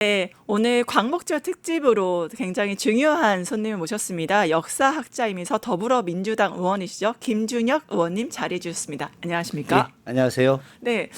네, 오늘 광복절 특집으로 굉장히 중요한 손님을 모셨습니다. 역사학자이면서 더불어민주당 의원이시죠. 김준혁 의원님 자리해 주셨습니다. 안녕하십니까? 예, 안녕하세요. 네,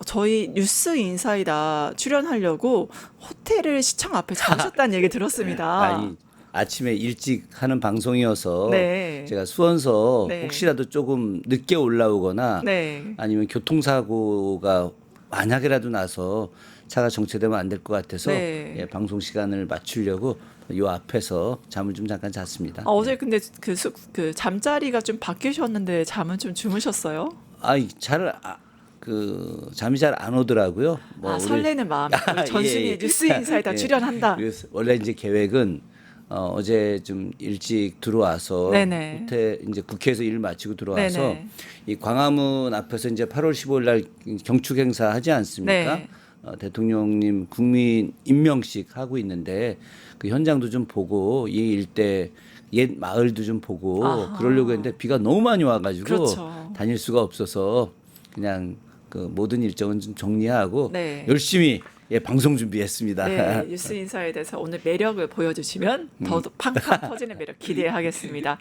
저희 뉴스 인사이다 출연하려고 호텔을 시청 앞에 잡으셨다는 얘기 들었습니다. 아니, 아침에 일찍 하는 방송이어서 네. 제가 수원서 네. 혹시라도 조금 늦게 올라오거나 네. 아니면 교통사고가 만약에라도 나서 차가 정체되면 안 될 것 같아서 네. 예, 방송 시간을 맞추려고 요 앞에서 잠을 좀 잠깐 잤습니다. 어제 근데 그 잠자리가 좀 바뀌셨는데 잠은 좀 주무셨어요? 아이 잠이 잘 안 오더라고요. 설레는 마음. 전순이 예, 예. 뉴스 인사이다 예. 출연한다. 그래서 원래 이제 계획은 어제 좀 일찍 들어와서 네네. 호텔 이제 국회에서 일 마치고 들어와서 네네. 이 광화문 앞에서 이제 8월 15일 날 경축 행사 하지 않습니까? 네. 대통령님 국민 임명식 하고 있는데 그 현장도 좀 보고 이 일대 옛 마을도 좀 보고 아하. 그러려고 했는데 비가 너무 많이 와가지고 그렇죠. 다닐 수가 없어서 그냥 그 모든 일정은 좀 정리하고 네. 열심히 방송 준비했습니다. 네, 뉴스 인사에 대해서 오늘 매력을 보여주시면 더더 팡팡 터지는 매력 기대하겠습니다.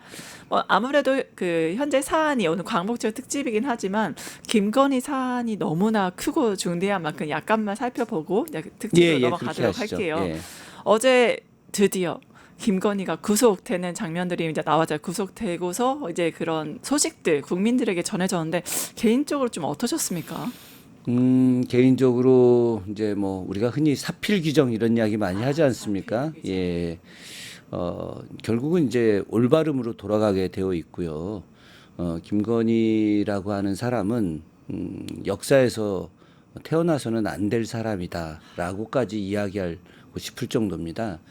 아무래도 그 현재 사안이 오늘 광복절 특집이긴 하지만 김건희 사안이 너무나 크고 중대한 만큼 약간만 살펴보고 특집으로 넘어가도록 그렇게 하시죠. 할게요. 예. 어제 드디어 김건희가 구속되는 장면들이 이제 나와서 구속되고서 이제 그런 소식들 국민들에게 전해졌는데 개인적으로 좀 어떠셨습니까? 개인적으로 이제 뭐 우리가 흔히 사필 규정 이런 이야기 많이 하지 않습니까? 예. 결국은 이제 올바름으로 돌아가게 되어 있고요. 김건희라고 하는 사람은 역사에서 태어나서는 안 될 사람이다라고까지 이야기하고 싶을 정도입니다.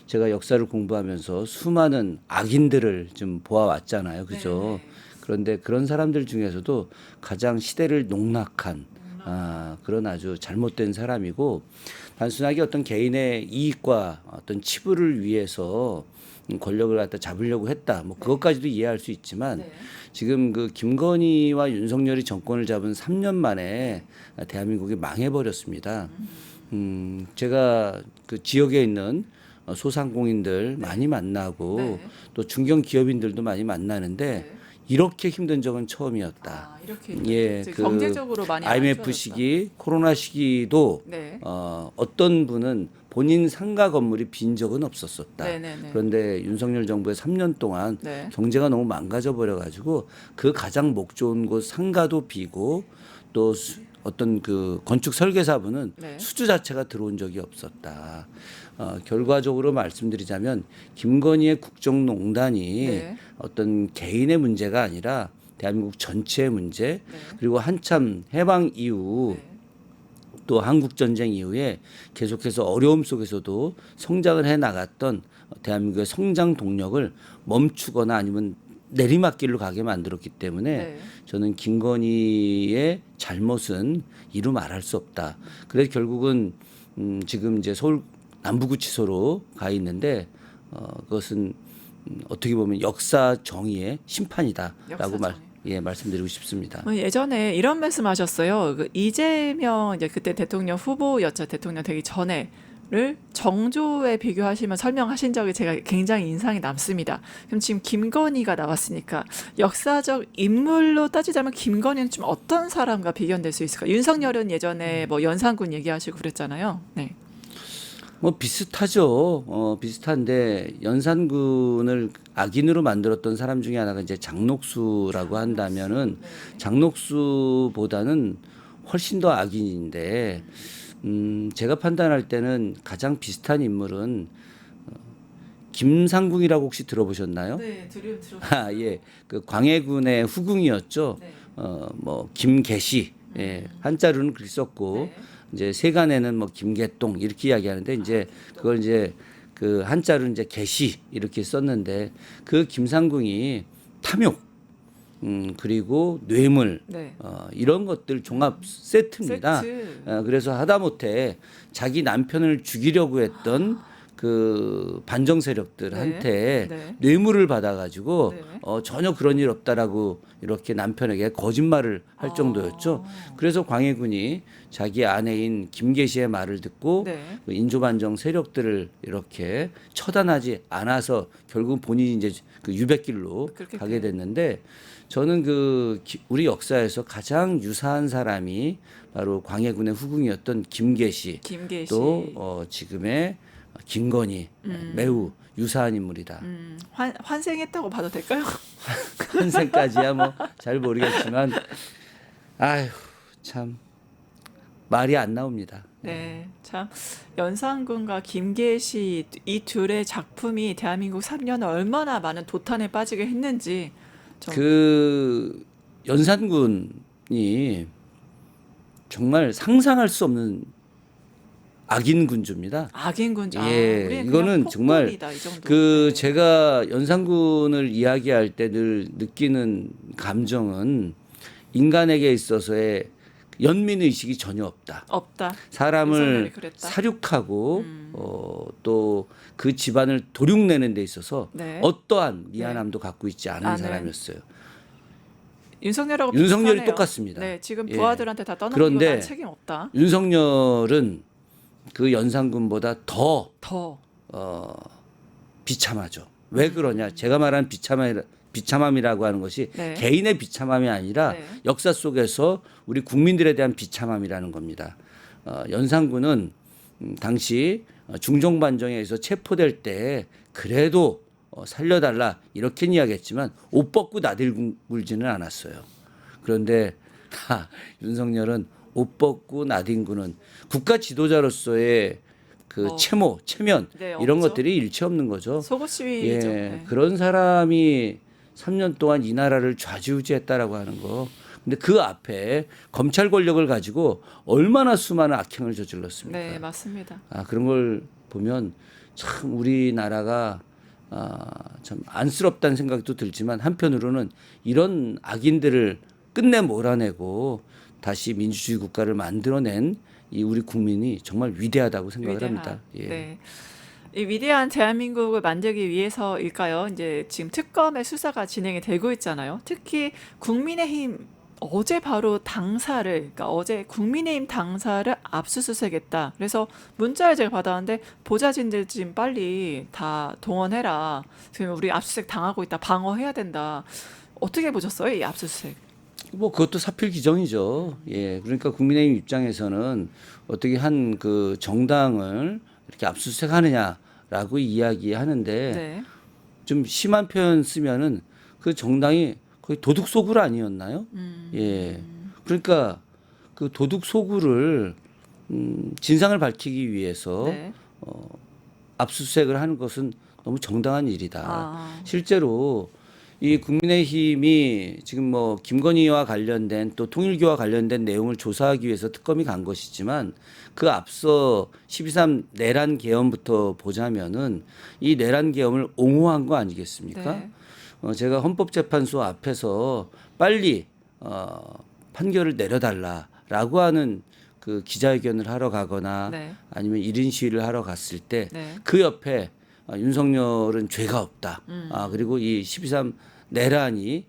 제가 역사를 공부하면서 수많은 악인들을 좀 보아왔잖아요. 그죠? 그런데 그런 사람들 중에서도 가장 시대를 농락한 그런 아주 잘못된 사람이고 단순하게 어떤 개인의 이익과 어떤 치부를 위해서 권력을 갖다 잡으려고 했다. 뭐 그것까지도 이해할 수 있지만 지금 그 김건희와 윤석열이 정권을 잡은 3년 만에 대한민국이 망해버렸습니다. 제가 그 지역에 있는 소상공인들 많이 만나고 또 중견 기업인들도 많이 만나는데 이렇게 힘든 적은 처음이었다. 이렇게 예, 그 경제적으로 많이 IMF 안 시기, 코로나 시기도 네. 어떤 분은 본인 상가 건물이 빈 적은 없었었다. 네네네. 그런데 윤석열 정부의 3년 동안 네. 경제가 너무 망가져 버려가지고 그 가장 목 좋은 곳 상가도 비고 또 어떤 그 건축 설계사분은 네. 수주 자체가 들어온 적이 없었다. 결과적으로 말씀드리자면 김건희의 국정농단이 네. 어떤 개인의 문제가 아니라 대한민국 전체의 문제 그리고 한참 해방 이후 또 한국 전쟁 이후에 계속해서 어려움 속에서도 성장을 해 나갔던 대한민국의 성장 동력을 멈추거나 아니면 내리막길로 가게 만들었기 때문에 저는 김건희의 잘못은 이루 말할 수 없다. 그래서 결국은 지금 이제 서울 남부구치소로 가 있는데 그것은 어떻게 보면 역사 정의의 심판이다라고 말씀드리고 싶습니다. 예전에 이런 말씀하셨어요. 그 이재명 이제 그때 대통령 후보였죠. 대통령 되기 전에를 정조에 비교하시면 설명하신 적이 제가 굉장히 인상이 남습니다. 그럼 지금 김건희가 나왔으니까 역사적 인물로 따지자면 김건희는 좀 어떤 사람과 비견될 수 있을까? 윤석열은 예전에 뭐 연산군 얘기하시고 그랬잖아요. 네. 뭐 비슷하죠. 비슷한데 연산군을 악인으로 만들었던 사람 중에 하나가 이제 장녹수라고 한다면은 장녹수보다는 훨씬 더 악인인데 제가 판단할 때는 가장 비슷한 인물은 김상궁이라고 혹시 들어보셨나요? 네, 들었어요. 예, 그 광해군의 후궁이었죠. 뭐 김계시, 한자로는 그렇게 썼고. 이제 세간에는 뭐 김계동 이렇게 이야기하는데 이제 그걸 이제 그 한자로 이제 계시 이렇게 썼는데 그 김상궁이 탐욕 그리고 뇌물 이런 것들 종합 세트입니다. 세트. 그래서 하다못해 자기 남편을 죽이려고 했던 그 반정 세력들한테 네. 뇌물을 받아가지고 네. 전혀 그런 일 없다라고 이렇게 남편에게 거짓말을 할 정도였죠. 그래서 광해군이 자기 아내인 김계시의 말을 듣고 네. 그 인조반정 세력들을 이렇게 처단하지 않아서 결국 본인이 이제 그 유배길로 그렇게 가게 됐는데 저는 우리 역사에서 가장 유사한 사람이 바로 광해군의 후궁이었던 김계시 김계시. 또 지금의 김건희 매우 유사한 인물이다. 환생했다고 봐도 될까요? 현생까지야 뭐 잘 모르겠지만 아휴 참 말이 안 나옵니다. 네, 참 연산군과 김계시 이 둘의 작품이 대한민국 3년을 얼마나 많은 도탄에 빠지게 했는지 그 연산군이 정말 상상할 수 없는 악인 군주입니다. 악인 군주. 예, 우리는 이거는 그냥 정말 폭군이다, 이 정도. 그 네. 제가 연산군을 이야기할 때 늘 느끼는 감정은 인간에게 있어서의 연민 의식이 전혀 없다. 없다. 사람을 윤석열이 그랬다. 사륙하고 또 그 집안을 도륙내는 데 있어서 네. 어떠한 미안함도 갖고 있지 않은 아, 네. 사람이었어요. 윤석열하고 윤석열이 비슷하네요. 똑같습니다. 네, 지금 예. 부하들한테 다 떠넘기고 그런데 난 책임 없다. 윤석열은 그 연산군보다 더 더 비참하죠. 왜 그러냐? 제가 말한 비참함이라고 하는 것이 네. 개인의 비참함이 아니라 네. 역사 속에서 우리 국민들에 대한 비참함이라는 겁니다. 연산군은 당시 중종반정에 의해서 체포될 때 그래도 살려달라 이렇게 이야기했지만 옷 벗고 나뒹굴지는 않았어요. 그런데 윤석열은 옷 벗고 나뒹구는 국가 지도자로서의 그 체모, 체면 네, 이런 없죠. 것들이 일체 없는 거죠. 속옷 시위죠. 예, 네. 그런 사람이 3년 동안 이 나라를 좌지우지했다라고 하는 거. 근데 그 앞에 검찰 권력을 가지고 얼마나 수많은 악행을 저질렀습니까? 네, 맞습니다. 그런 걸 보면 참 우리나라가 참 안쓰럽다는 생각도 들지만 한편으로는 이런 악인들을 끝내 몰아내고 다시 민주주의 국가를 만들어낸 이 우리 국민이 정말 위대하다고 생각을 합니다. 예. 네. 이 위대한 대한민국을 만들기 위해서일까요? 이제 지금 특검의 수사가 진행이 되고 있잖아요. 특히 국민의힘 어제 바로 당사를, 그러니까 어제 국민의힘 당사를 압수수색했다. 그래서 문자를 제가 받았는데 보좌진들 지금 빨리 다 동원해라. 지금 우리 압수수색 당하고 있다. 방어해야 된다. 어떻게 보셨어요, 이 압수수색? 뭐 그것도 사필 규정이죠. 예. 그러니까 국민의힘 입장에서는 어떻게 한 그 정당을 이렇게 압수수색하느냐라고 이야기하는데 네. 좀 심한 표현 쓰면은 그 정당이 거의 도둑 소굴 아니었나요? 예. 그러니까 그 도둑 소굴을 진상을 밝히기 위해서 네. 압수수색을 하는 것은 너무 정당한 일이다. 아. 실제로 이 국민의힘이 지금 뭐 김건희와 관련된 또 통일교와 관련된 내용을 조사하기 위해서 특검이 간 것이지만 그 앞서 12.3 내란 계엄부터 보자면은 이 내란 계엄을 옹호한 거 아니겠습니까? 네. 제가 헌법재판소 앞에서 빨리 판결을 내려달라라고 하는 그 기자회견을 하러 가거나 네. 아니면 1인 시위를 하러 갔을 때 네. 그 옆에 윤석열은 죄가 없다. 그리고 이 12.3 내란이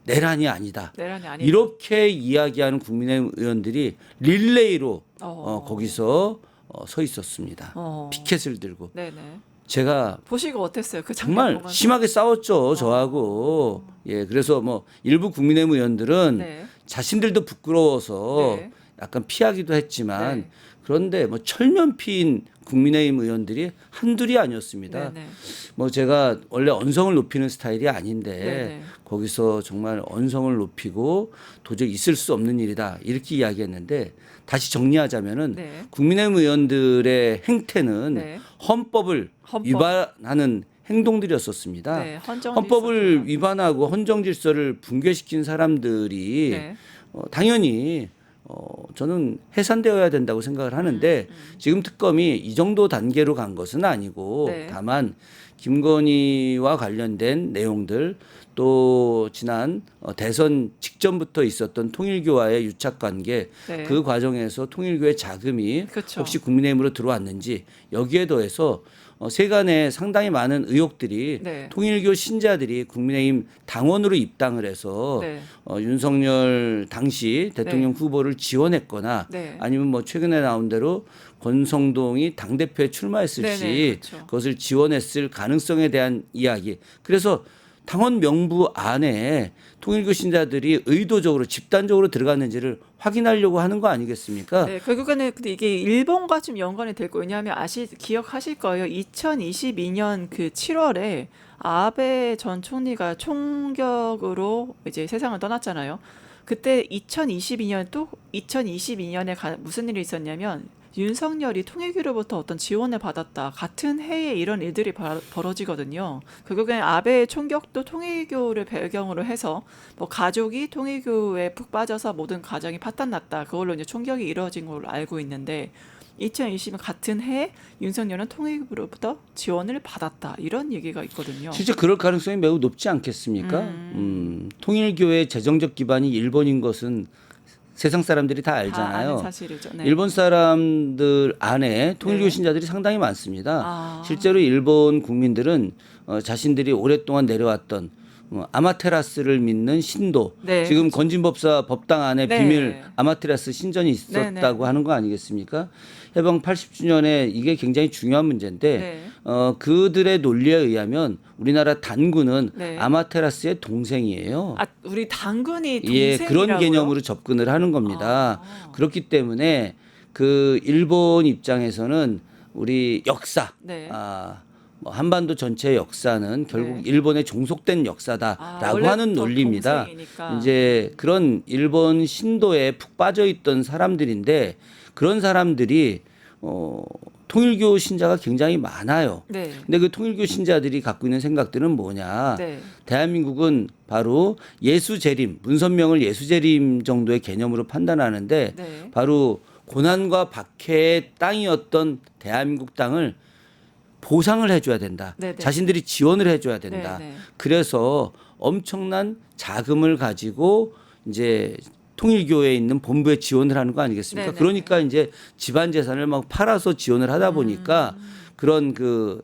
내란이 아니다. 내란이 아니다. 이렇게 이야기하는 국민의힘 의원들이 릴레이로 어. 거기서 서 있었습니다. 어. 피켓을 들고 네네. 제가 보시고 어땠어요? 그 장면 정말 보면서? 심하게 싸웠죠, 저하고. 예, 그래서 뭐 일부 국민의힘 의원들은 네. 자신들도 부끄러워서 네. 약간 피하기도 했지만 네. 그런데 뭐 철면 피인 국민의힘 의원들이 한둘이 아니었습니다. 네네. 뭐 제가 원래 언성을 높이는 스타일이 아닌데 네네. 거기서 정말 언성을 높이고 도저히 있을 수 없는 일이다 이렇게 이야기했는데 다시 정리하자면은 네. 국민의힘 의원들의 행태는 네. 헌법을 헌법. 위반하는 행동들이었었습니다. 네. 헌법을 있었구나. 위반하고 헌정 질서를 붕괴시킨 사람들이 네. 당연히 저는 해산되어야 된다고 생각을 하는데 지금 특검이 이 정도 단계로 간 것은 아니고 네. 다만 김건희와 관련된 내용들 또 지난 대선 직전부터 있었던 통일교와의 유착관계 네. 그 과정에서 통일교의 자금이 그렇죠. 혹시 국민의힘으로 들어왔는지 여기에 더해서 세간에 상당히 많은 의혹들이 네. 통일교 신자들이 국민의힘 당원으로 입당을 해서 네. 윤석열 당시 대통령 후보를 지원했거나 네. 아니면 뭐 최근에 나온 대로 권성동이 당대표에 출마했을 네네, 시 그렇죠. 그것을 지원했을 가능성에 대한 이야기. 그래서 당원 명부 안에 통일교 신자들이 의도적으로 집단적으로 들어갔는지를 확인하려고 하는 거 아니겠습니까? 네, 결국에는 근데 이게 일본과 좀 연관이 될 거예요. 왜냐하면 기억하실 거예요. 2022년 그 7월에 아베 전 총리가 총격으로 이제 세상을 떠났잖아요. 그때 2022년에 무슨 일이 있었냐면 윤석열이 통일교로부터 어떤 지원을 받았다. 같은 해에 이런 일들이 벌어지거든요. 결국엔 아베의 총격도 통일교를 배경으로 해서 뭐 가족이 통일교에 푹 빠져서 모든 가정이 파탄났다. 그걸로 이제 총격이 이루어진 걸로 알고 있는데 2020년 같은 해에 윤석열은 통일교로부터 지원을 받았다. 이런 얘기가 있거든요. 실제 그럴 가능성이 매우 높지 않겠습니까? 통일교의 재정적 기반이 일본인 것은 세상 사람들이 다 다 알잖아요. 아는 사실이죠. 네. 일본 사람들 안에 통일교 네. 신자들이 상당히 많습니다. 아. 실제로 일본 국민들은 자신들이 오랫동안 내려왔던 아마테라스를 믿는 신도, 네, 지금 그렇죠. 건진법사 법당 안에 네. 비밀 아마테라스 신전이 네, 있었다고 네. 하는 거 아니겠습니까? 해방 80주년에 이게 굉장히 중요한 문제인데 네. 그들의 논리에 의하면 우리나라 단군은 네. 아마테라스의 동생이에요. 아, 우리 당근이 예, 동생이라고요? 그런 개념으로 접근을 하는 겁니다. 아. 그렇기 때문에 그 일본 입장에서는 우리 역사, 네. 뭐 한반도 전체의 역사는 결국 네. 일본에 종속된 역사다라고 하는 원래부터 논리입니다. 동생이니까. 이제 그런 일본 신도에 푹 빠져 있던 사람들인데 그런 사람들이 통일교 신자가 굉장히 많아요. 네. 근데 그 통일교 신자들이 갖고 있는 생각들은 뭐냐? 네. 대한민국은 바로 예수재림, 문선명을 예수재림 정도의 개념으로 판단하는데 네. 바로 고난과 박해의 땅이었던 대한민국 땅을 보상을 해줘야 된다. 네네. 자신들이 지원을 해줘야 된다. 네네. 그래서 엄청난 자금을 가지고 이제 통일교에 있는 본부에 지원을 하는 거 아니겠습니까? 네네. 그러니까 이제 집안 재산을 막 팔아서 지원을 하다 보니까 그런 그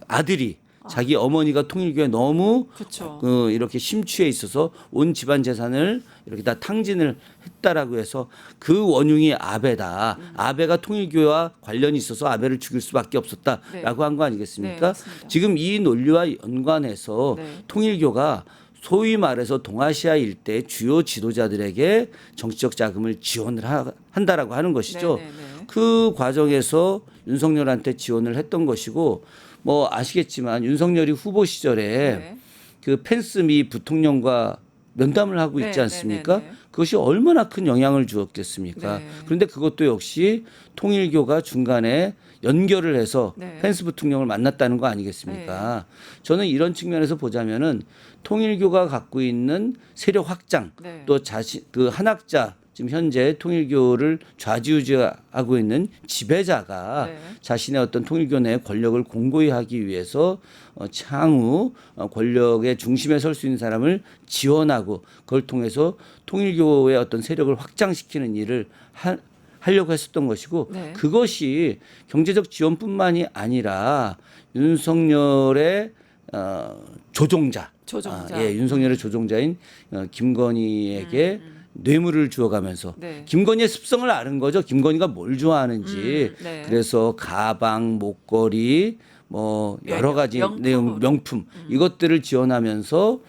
아들이 자기 어머니가 통일교에 너무 그렇죠. 이렇게 심취해 있어서 온 집안 재산을 이렇게 다 탕진을 했다라고 해서 그 원흉이 아베다. 아베가 통일교와 관련이 있어서 아베를 죽일 수밖에 없었다라고 네. 한 거 네, 아니겠습니까? 맞습니다. 지금 이 논리와 연관해서 네. 통일교가 소위 말해서 동아시아 일대 주요 지도자들에게 정치적 자금을 지원을 한다라고 하는 것이죠. 네네네. 그 과정에서 윤석열한테 지원을 했던 것이고 뭐 아시겠지만 윤석열이 후보 시절에 네. 그 펜스 미 부통령과 면담을 하고 있지 네, 않습니까? 네, 네, 네. 그것이 얼마나 큰 영향을 주었겠습니까? 네. 그런데 그것도 역시 통일교가 중간에 연결을 해서 네. 펜스 부통령을 만났다는 거 아니겠습니까? 저는 이런 측면에서 보자면은 통일교가 갖고 있는 세력 확장 네. 또 자신 그 한학자 지금 현재 통일교를 좌지우지하고 있는 지배자가 네. 자신의 어떤 통일교 내 권력을 공고히 하기 위해서 향후 권력의 중심에 설 수 있는 사람을 지원하고 그걸 통해서 통일교의 어떤 세력을 확장시키는 일을 하려고 했었던 것이고 네. 그것이 경제적 지원뿐만이 아니라 윤석열의 조종자, 윤석열의 조종자인 김건희에게 뇌물을 주어가면서 네. 김건희의 습성을 아는 거죠. 김건희가 뭘 좋아하는지. 네. 그래서 가방, 목걸이, 뭐 여러 가지 명품으로. 명품 이것들을 지원하면서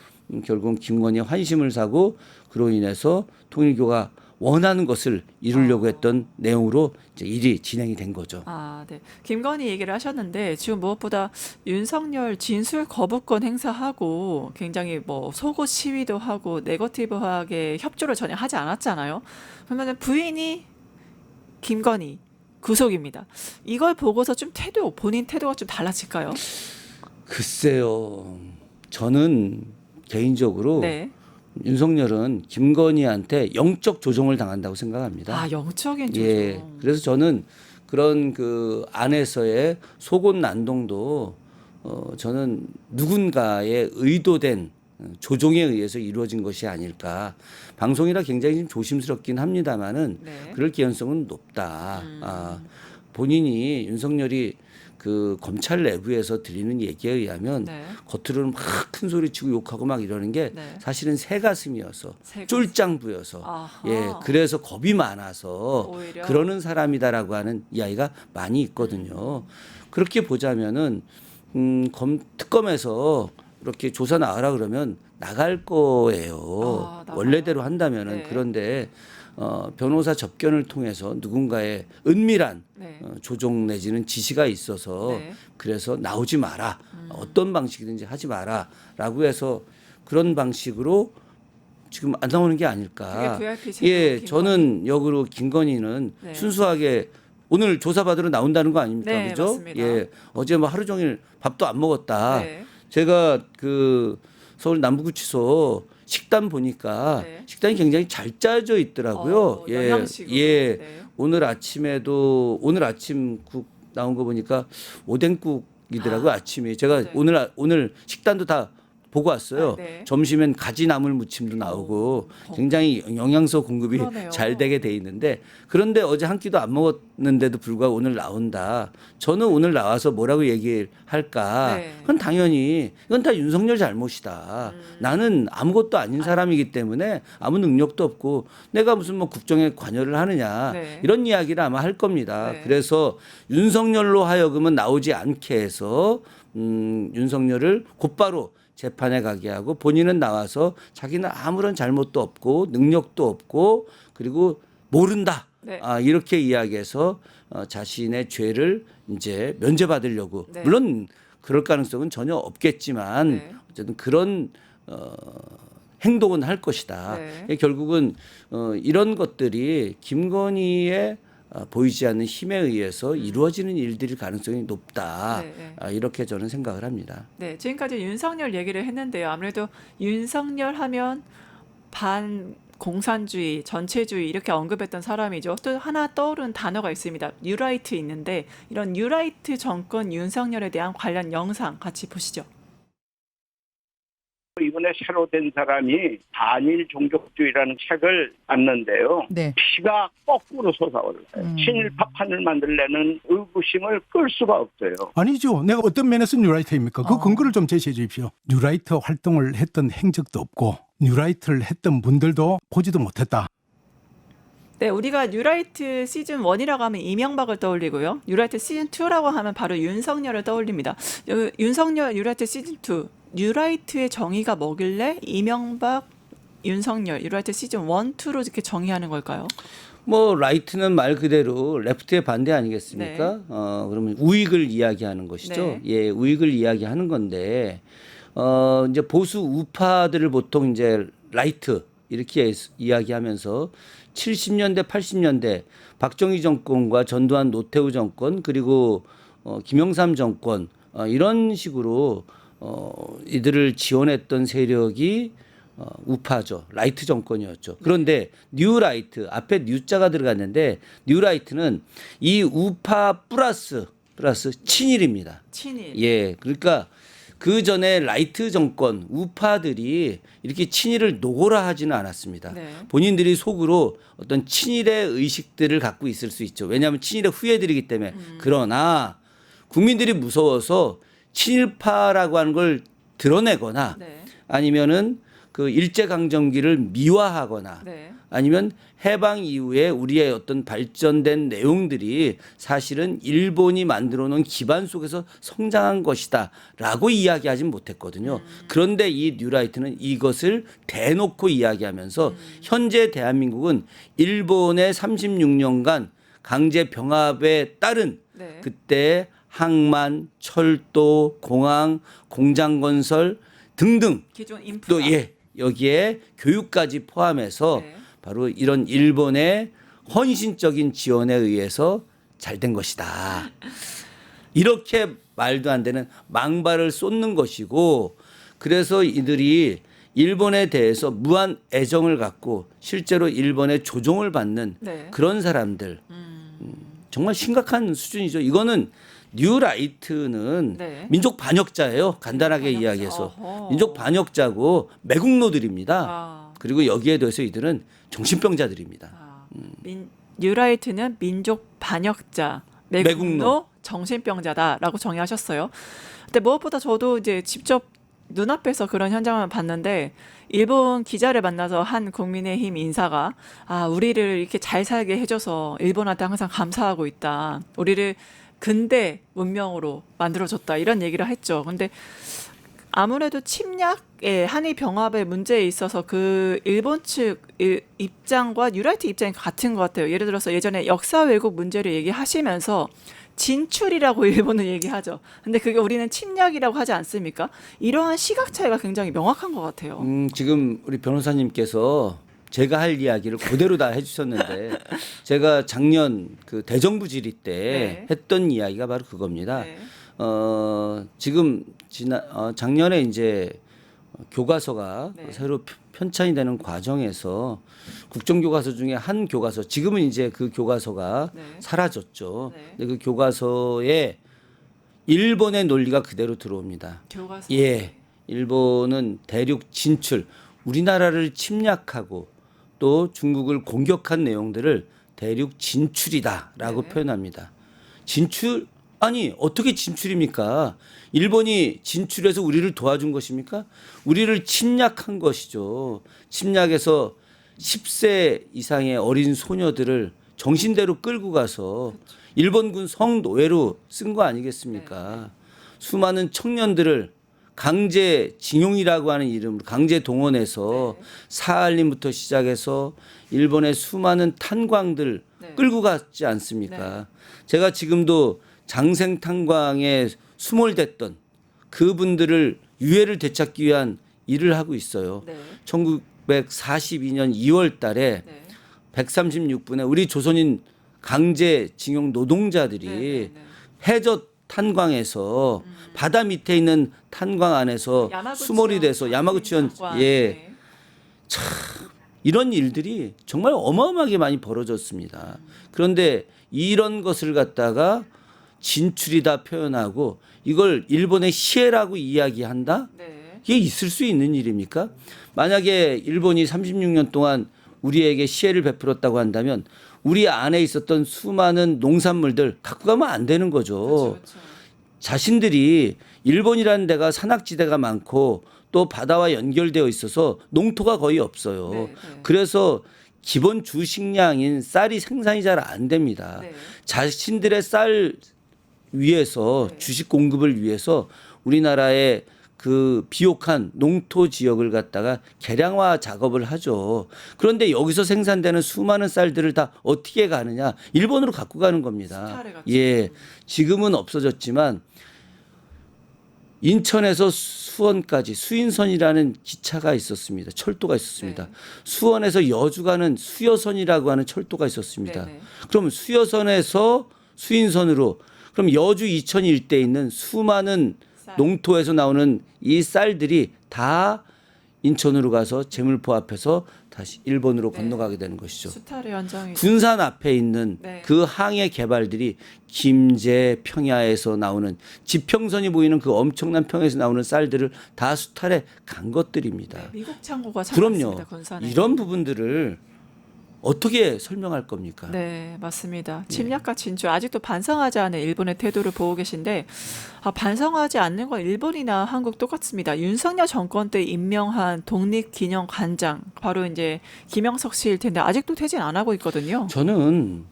결국 김건희의 환심을 사고 그로 인해서 통일교가 원하는 것을 이루려고 했던 내용으로 이제 일이 진행이 된 거죠. 아, 네. 김건희 얘기를 하셨는데 지금 무엇보다 윤석열 진술 거부권 행사하고 굉장히 뭐 속옷 시위도 하고 네거티브하게 협조를 전혀 하지 않았잖아요. 그러면 부인이 김건희 구속입니다. 이걸 보고서 좀 본인 태도가 좀 달라질까요? 글쎄요. 저는 개인적으로 네. 윤석열은 김건희한테 영적 조종을 당한다고 생각합니다. 아, 영적인 조종. 예. 그래서 저는 그런 그 안에서의 속옷 난동도 저는 누군가의 의도된 조종에 의해서 이루어진 것이 아닐까. 방송이라 굉장히 좀 조심스럽긴 합니다만은 네. 그럴 개연성은 높다. 본인이 윤석열이 그 검찰 내부에서 들리는 얘기에 의하면 네. 겉으로는 막 큰 소리 치고 욕하고 막 이러는 게 네. 사실은 새가슴이어서 새가슴. 쫄짱부여서 아하. 예 그래서 겁이 많아서 오히려. 그러는 사람이다라고 하는 이야기가 많이 있거든요. 그렇게 보자면은 특검에서 이렇게 조사 나가라 그러면 나갈 거예요. 나가요? 원래대로 한다면은 네. 그런데 변호사 접견을 통해서 누군가의 은밀한 네. 조종 내지는 지시가 있어서 네. 그래서 나오지 마라. 어떤 방식이든지 하지 마라라고 해서 그런 방식으로 지금 안 나오는 게 아닐까. 그게 VIP 제도 예, 김건희. 저는 역으로 김건희는 네. 순수하게 오늘 조사받으러 나온다는 거 아닙니까? 네, 그죠? 맞습니다. 예. 어제 뭐 하루 종일 밥도 안 먹었다. 네. 제가 그 서울 남부구치소 식단 보니까 네. 식단이 굉장히 잘 짜져 있더라고요. 영양식으로. 예. 네. 오늘 아침 국 나온 거 보니까 오뎅국이더라고요. 아침에 제가 네. 오늘 식단도 다 보고 왔어요. 네. 점심엔 가지나물 무침도 나오고 굉장히 영양소 공급이 그러네요. 잘 되게 돼 있는데 그런데 어제 한 끼도 안 먹었는데도 불구하고 오늘 나온다. 저는 오늘 나와서 뭐라고 얘기할까? 네. 그건 당연히 이건 다 윤석열 잘못이다. 나는 아무것도 아닌 사람이기 때문에 아무 능력도 없고 내가 무슨 뭐 국정에 관여를 하느냐 네. 이런 이야기를 아마 할 겁니다. 네. 그래서 윤석열로 하여금은 나오지 않게 해서 윤석열을 곧바로 재판에 가게 하고 본인은 나와서 자기는 아무런 잘못도 없고 능력도 없고 그리고 모른다. 네. 이렇게 이야기해서 자신의 죄를 이제 면제받으려고 네. 물론 그럴 가능성은 전혀 없겠지만 네. 어쨌든 그런 행동은 할 것이다. 네. 결국은 이런 것들이 김건희의 보이지 않는 힘에 의해서 이루어지는 일들일 가능성이 높다. 네. 이렇게 저는 생각을 합니다. 네, 지금까지 윤석열 얘기를 했는데요. 아무래도 윤석열 하면 반 공산주의, 전체주의 이렇게 언급했던 사람이죠. 또 하나 떠오른 단어가 있습니다. 뉴라이트 있는데 이런 뉴라이트 정권 윤석열에 대한 관련 영상 같이 보시죠. 이번에 새로 된 사람이 반일 종족주의라는 책을 놨는데요. 네. 피가 거꾸로 솟아올라요. 친일파판을 만들려는 의구심을 끌 수가 없어요. 아니죠. 내가 어떤 면에서 뉴라이터입니까? 그 근거를 좀 제시해 주십시오. 뉴라이터 활동을 했던 행적도 없고 뉴라이트를 했던 분들도 보지도 못했다. 네, 우리가 뉴라이트 시즌 1이라고 하면 이명박을 떠올리고요. 뉴라이트 시즌 2라고 하면 바로 윤석열을 떠올립니다. 윤석열 뉴라이트 시즌 2. 뉴라이트의 정의가 뭐길래 이명박, 윤석열, 뉴라이트 시즌 1, 2로 이렇게 정의하는 걸까요? 뭐 라이트는 말 그대로 레프트의 반대 아니겠습니까? 네. 그러면 우익을 이야기하는 것이죠. 네. 예, 우익을 이야기하는 건데 이제 보수 우파들을 보통 이제 라이트 이렇게 이야기하면서 70년대, 80년대 박정희 정권과 전두환 노태우 정권 그리고 김영삼 정권 이런 식으로 이들을 지원했던 세력이 우파죠. 라이트 정권이었죠. 그런데 뉴라이트 앞에 뉴자가 들어갔는데 뉴라이트는 이 우파 플러스 친일입니다. 친일. 예, 그러니까 그 전에 라이트 정권 우파들이 이렇게 친일을 노고라 하지는 않았습니다. 네. 본인들이 속으로 어떤 친일의 의식들을 갖고 있을 수 있죠. 왜냐하면 친일의 후예들이기 때문에. 그러나 국민들이 무서워서 친일파라고 하는 걸 드러내거나 네. 아니면은 그 일제강점기를 미화하거나 네. 아니면 해방 이후에 우리의 어떤 발전된 내용들이 사실은 일본이 만들어 놓은 기반 속에서 성장한 것이다라고 이야기하진 못했거든요. 그런데 이 뉴라이트는 이것을 대놓고 이야기하면서 현재 대한민국은 일본의 36년간 강제 병합에 따른 네. 그때 항만, 철도, 공항, 공장 건설 등등 기존 인프라. 또 여기에 교육까지 포함해서 네. 바로 이런 일본의 헌신적인 지원에 의해서 잘 된 것이다. 이렇게 말도 안 되는 망발을 쏟는 것이고 그래서 이들이 일본에 대해서 무한 애정을 갖고 실제로 일본의 조종을 받는 네. 그런 사람들 정말 심각한 수준이죠. 이거는 뉴라이트는 네. 민족 반역자예요. 간단하게 반역자. 이야기해서 어허. 민족 반역자고 매국노들입니다. 아. 그리고 여기에 더해서 이들은 정신병자들입니다. 아, 뉴라이트는 민족 반역자, 매국노, 매국노. 정신병자다라고 정의하셨어요. 근데 무엇보다 저도 이제 직접 눈앞에서 그런 현장을 봤는데 일본 기자를 만나서 한 국민의힘 인사가 우리를 이렇게 잘 살게 해줘서 일본한테 항상 감사하고 있다. 우리를 근대 문명으로 만들어줬다. 이런 얘기를 했죠. 근데 아무래도 침략의 한일 병합의 문제에 있어서 그 일본 측 입장과 뉴라이트 입장이 같은 것 같아요. 예를 들어서 예전에 역사 왜곡 문제를 얘기하시면서 진출이라고 일본은 얘기하죠. 근데 그게 우리는 침략이라고 하지 않습니까? 이러한 시각 차이가 굉장히 명확한 것 같아요. 지금 우리 변호사님께서 제가 할 이야기를 그대로 다 해주셨는데 제가 작년 그 대정부 질의 때 네. 했던 이야기가 바로 그겁니다. 네. 지금 작년에 이제 교과서가 네. 새로 편찬이 되는 과정에서 국정교과서 중에 한 교과서 지금은 이제 그 교과서가 네. 사라졌죠. 네. 근데 그 교과서에 일본의 논리가 그대로 들어옵니다. 교과서. 예, 일본은 대륙 진출, 우리나라를 침략하고 또 중국을 공격한 내용들을 대륙 진출이다라고 네. 표현합니다. 진출? 아니 어떻게 진출입니까? 일본이 진출해서 우리를 도와준 것입니까? 우리를 침략한 것이죠. 침략해서 10세 이상의 어린 소녀들을 정신대로 끌고 가서 일본군 성노예로 쓴 거 아니겠습니까? 수많은 청년들을 강제징용이라고 하는 이름으로 강제 동원해서 사할림부터 시작해서 일본의 수많은 탄광들 네. 끌고 갔지 않습니까? 제가 지금도 장생 탄광에 수몰됐던 그분들을 유해를 되찾기 위한 일을 하고 있어요. 네. 1942년 2월 달에 네. 136분의 우리 조선인 강제징용 노동자들이 네, 네, 네. 해저 탄광에서 바다 밑에 있는 탄광 안에서 야마구치현 수몰이 돼서 야마구치현 탄광. 예 네. 이런 일들이 정말 어마어마하게 많이 벌어졌습니다. 그런데 이런 것을 갖다가 진출이다 표현하고 이걸 일본의 시해라고 이야기한다? 네. 이게 있을 수 있는 일입니까? 만약에 일본이 36년 동안 우리에게 시해를 베풀었다고 한다면 우리 안에 있었던 수많은 농산물들 갖고 가면 안 되는 거죠. 그렇죠. 자신들이 일본이라는 데가 산악지대가 많고 또 바다와 연결되어 있어서 농토가 거의 없어요. 네, 네. 그래서 기본 주식량인 쌀이 생산이 잘 안 됩니다. 네. 자신들의 쌀 위해서 주식 공급을 위해서 우리나라의 그 비옥한 농토 지역을 갖다가 개량화 작업을 하죠. 그런데 여기서 생산되는 수많은 쌀들을 다 어떻게 가느냐? 일본으로 갖고 가는 겁니다. 스타를 갖죠. 예. 지금은 없어졌지만 인천에서 수원까지 수인선이라는 기차가 있었습니다. 철도가 있었습니다. 네. 수원에서 여주 가는 수여선이라고 하는 철도가 있었습니다. 네, 네. 그럼 수여선에서 수인선으로 그럼 여주 이천 일대에 있는 수많은 쌀. 농토에서 나오는 이 쌀들이 다 인천으로 가서 제물포 앞에서 다시 일본으로 네. 건너가게 되는 것이죠. 수탈의 현장이 군산 앞에 있는 네. 그 항해 개발들이 김제 평야에서 나오는 지평선이 보이는 그 엄청난 평야에서 나오는 쌀들을 다 수탈해 간 것들입니다. 네, 미국 창고가 참 그럼요. 많습니다. 군산에. 이런 부분들을 어떻게 설명할 겁니까? 네, 맞습니다. 침략과 진출 아직도 반성하지 않은 일본의 태도를 보고 계신데 반성하지 않는 건 일본이나 한국 똑같습니다. 윤석열 정권 때 임명한 독립기념관장 바로 이제 김영석 씨일 텐데 아직도 퇴진 안 하고 있거든요. 저는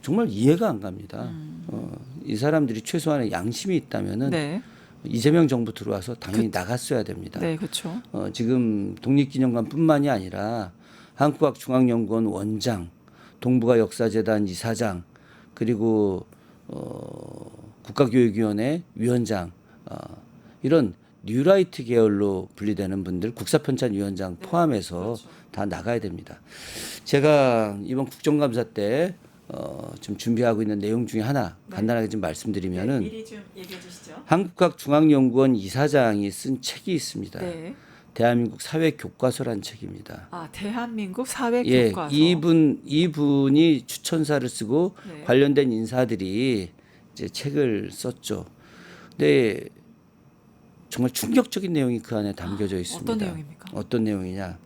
정말 이해가 안 갑니다. 이 사람들이 최소한의 양심이 있다면은 네, 이재명 정부 들어와서 당연히 나갔어야 됩니다. 네, 그렇죠. 지금 독립기념관뿐만이 아니라 한국학중앙연구원 원장, 동북아 역사재단 이사장, 그리고 국가교육위원회 위원장 이런 뉴라이트 계열로 분리되는 분들 국사편찬위원장 포함해서 그렇죠. 다 나가야 됩니다. 제가 이번 국정감사 때 좀 준비하고 있는 내용 중에 하나 간단하게 좀 말씀드리면은 미리 좀 얘기해 주시죠. 한국학중앙연구원 이사장이 쓴 책이 있습니다. 네, 대한민국 사회 교과서란 책입니다. 아, 대한민국 사회 예, 교과서. 이분이 추천사를 쓰고 네. 관련된 인사들이 이제 책을 썼죠. 근데 정말 충격적인 내용이 그 안에 담겨져 있습니다. 어떤 내용입니까? 어떤 내용이냐?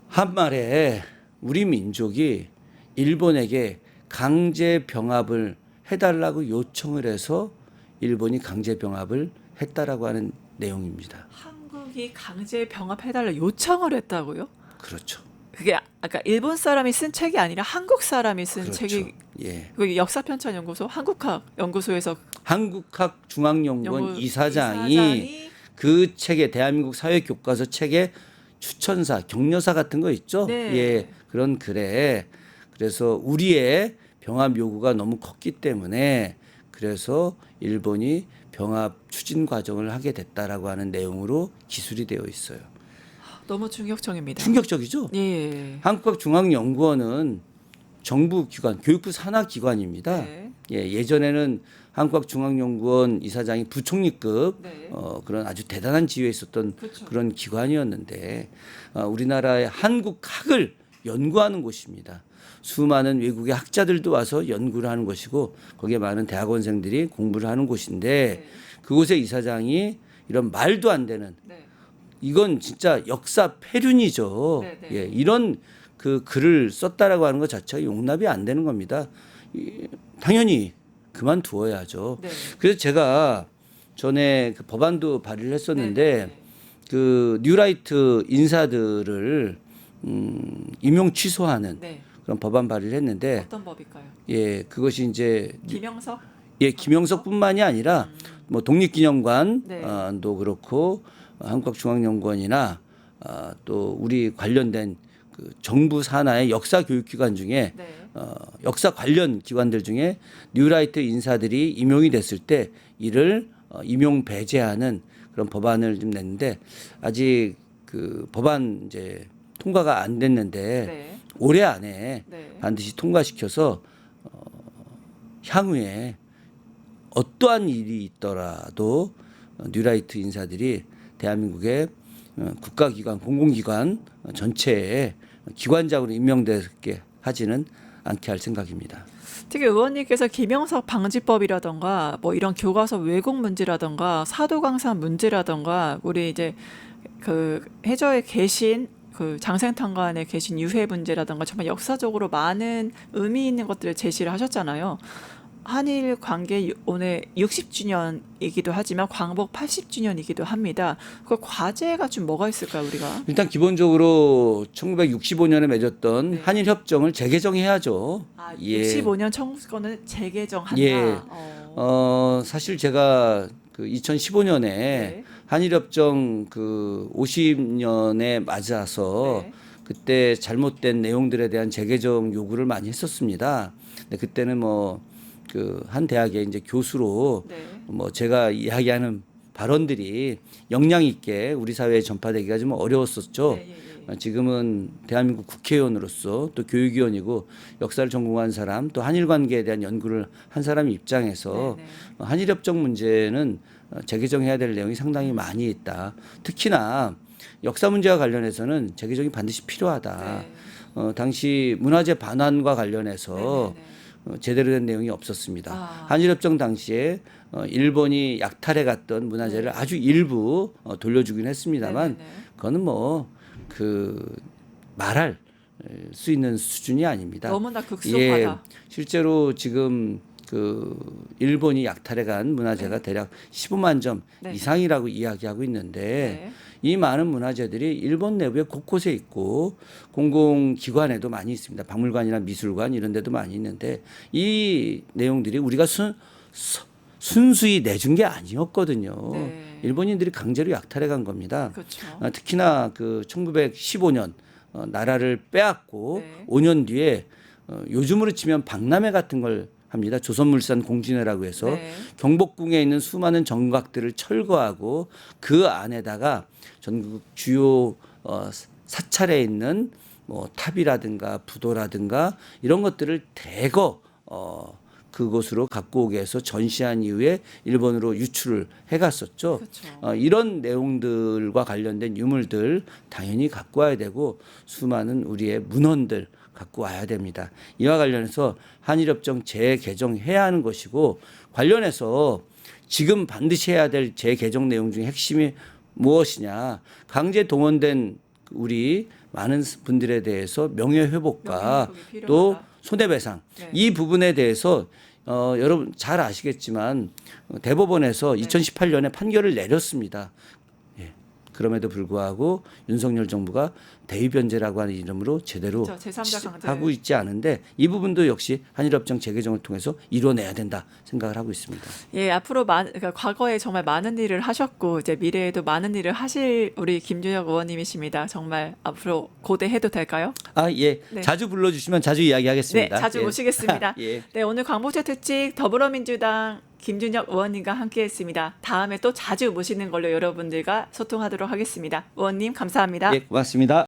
한말에 우리 민족이 일본에게 강제 병합을 해달라고 요청을 해서 일본이 강제 병합을 했다라고 하는 내용입니다. 한국이 강제 병합해달라 요청을 했다고요? 그렇죠. 그게 아까 일본 사람이 쓴 책이 아니라 한국 사람이 쓴 그렇죠. 책이 예. 그 역사편찬연구소 한국학 연구소에서 한국학중앙연구원 이사장이 그 책에 대한민국 사회교과서 책에 추천사, 격려사 같은 거 있죠? 네. 예, 그런 글에 그래서 우리의 병합 요구가 너무 컸기 때문에 그래서 일본이 병합 추진 과정을 하게 됐다라고 하는 내용으로 기술이 되어 있어요. 너무 충격적입니다. 충격적이죠? 예. 한국학중앙연구원은 정부 기관, 교육부 산하 기관입니다. 네. 예, 예전에는 한국학중앙연구원 이사장이 부총리급 네. 그런 아주 대단한 지위에 있었던 그렇죠. 그런 기관이었는데 우리나라의 한국학을 연구하는 곳입니다. 수많은 외국의 학자들도 와서 연구를 하는 곳이고 거기에 많은 대학원생들이 공부를 하는 곳인데 네. 그곳의 이사장이 이런 말도 안 되는 네. 이건 진짜 역사 폐륜이죠. 네, 네. 예, 이런 그 글을 썼다라고 하는 것 자체가 용납이 안 되는 겁니다. 당연히 그만두어야죠. 네. 그래서 제가 전에 그 법안도 발의를 했었는데 네, 네. 그 뉴라이트 인사들을 임용 취소하는 네. 그런 법안 발의를 했는데 어떤 법일까요? 예, 그것이 이제 김영석? 예, 김영석뿐만이 아니라 뭐 독립기념관도 네. 그렇고 한국중앙연구원이나 또 우리 관련된 그 정부 산하의 역사 교육기관 중에 네. 역사 관련 기관들 중에 뉴라이트 인사들이 임용이 됐을 때 이를 임용 배제하는 그런 법안을 좀 냈는데 아직 그 법안 이제 통과가 안 됐는데 네. 올해 안에 네. 반드시 통과시켜서 향후에 어떠한 일이 있더라도 뉴라이트 인사들이 대한민국의 국가기관, 공공기관 전체에 기관장으로 임명되게 하지는 않게 할 생각입니다. 특히 의원님께서 김영석 방지법이라던가 뭐 이런 교과서 왜곡 문제라던가 사도강산 문제라던가 우리 이제 그 해저에 계신 그 장생탕관에 계신 유해 문제라던가 정말 역사적으로 많은 의미 있는 것들을 제시를 하셨잖아요. 한일 관계 오늘 60주년이기도 하지만 광복 80주년이기도 합니다. 그 과제가 좀 뭐가 있을까요, 우리가? 일단 기본적으로 1965년에 맺었던 네. 한일 협정을 재개정해야죠. 아, 예. 65년 청구권을 재개정한다. 예. 사실 제가 그 2015년에 네. 한일협정 그 50년에 맞아서 네. 그때 잘못된 내용들에 대한 재개정 요구를 많이 했었습니다. 근데 그때는 뭐 그 한 대학의 이제 교수로 네. 뭐 제가 이야기하는 발언들이 역량 있게 우리 사회에 전파되기가 좀 어려웠었죠. 네, 예, 예. 지금은 대한민국 국회의원으로서 또 교육위원이고 역사를 전공한 사람 또 한일 관계에 대한 연구를 한 사람 입장에서 네, 네. 한일협정 문제는 재개정해야 될 내용이 상당히 많이 있다. 특히나 역사 문제와 관련해서는 재개정이 반드시 필요하다. 네. 당시 문화재 반환과 관련해서 네, 네, 네. 제대로 된 내용이 없었습니다. 아. 한일협정 당시에 일본이 약탈해 갔던 문화재를 아주 일부 돌려주긴 했습니다만 네, 네, 네. 그거는 뭐 그 말할 수 있는 수준이 아닙니다. 너무나 극소하다. 실제로 지금 그 일본이 약탈해 간 문화재가 대략 15만 점 네. 이상이라고 이야기하고 있는데 네. 이 많은 문화재들이 일본 내부에 곳곳에 있고 공공기관에도 많이 있습니다. 박물관이나 미술관 이런 데도 많이 있는데 이 내용들이 우리가 순수히 내준 게 아니었거든요. 네. 일본인들이 강제로 약탈해 간 겁니다. 그렇죠. 특히나 그 1915년 나라를 빼앗고 네. 5년 뒤에 요즘으로 치면 박람회 같은 걸 합니다. 조선물산 공진회라고 해서 네. 경복궁에 있는 수많은 정각들을 철거하고 그 안에다가 전국 주요 사찰에 있는 뭐 탑이라든가 부도라든가 이런 것들을 대거 그곳으로 갖고 오게 해서 전시한 이후에 일본으로 유출을 해갔었죠. 그렇죠. 이런 내용들과 관련된 유물들 당연히 갖고 와야 되고 수많은 우리의 문헌들 갖고 와야 됩니다. 이와 관련해서 한일협정 재개정해야 하는 것이고 관련해서 지금 반드시 해야 될 재개정 내용 중에 핵심이 무엇이냐. 강제 동원된 우리 많은 분들에 대해서 명예회복과 명예회복이 또 필요하다. 손해배상 네. 이 부분에 대해서 여러분 잘 아시겠지만 대법원에서 2018년에 판결을 내렸습니다. 예. 그럼에도 불구하고 윤석열 정부가 대의변제라고 하는 이름으로 제대로 그렇죠. 제3자 강제. 하고 있지 않은데 이 부분도 역시 한일협정 재개정을 통해서 이뤄내야 된다 생각을 하고 있습니다. 예, 앞으로 그러니까 과거에 정말 많은 일을 하셨고 이제 미래에도 많은 일을 하실 우리 김준혁 의원님이십니다. 정말 앞으로 고대해도 될까요? 아, 예. 네. 자주 불러주시면 자주 이야기하겠습니다. 네, 자주 예. 모시겠습니다. 예. 네, 오늘 광복절 특집 더불어민주당 김준혁 의원님과 함께했습니다. 다음에 또 자주 모시는 걸로 여러분들과 소통하도록 하겠습니다. 의원님 감사합니다. 예, 고맙습니다.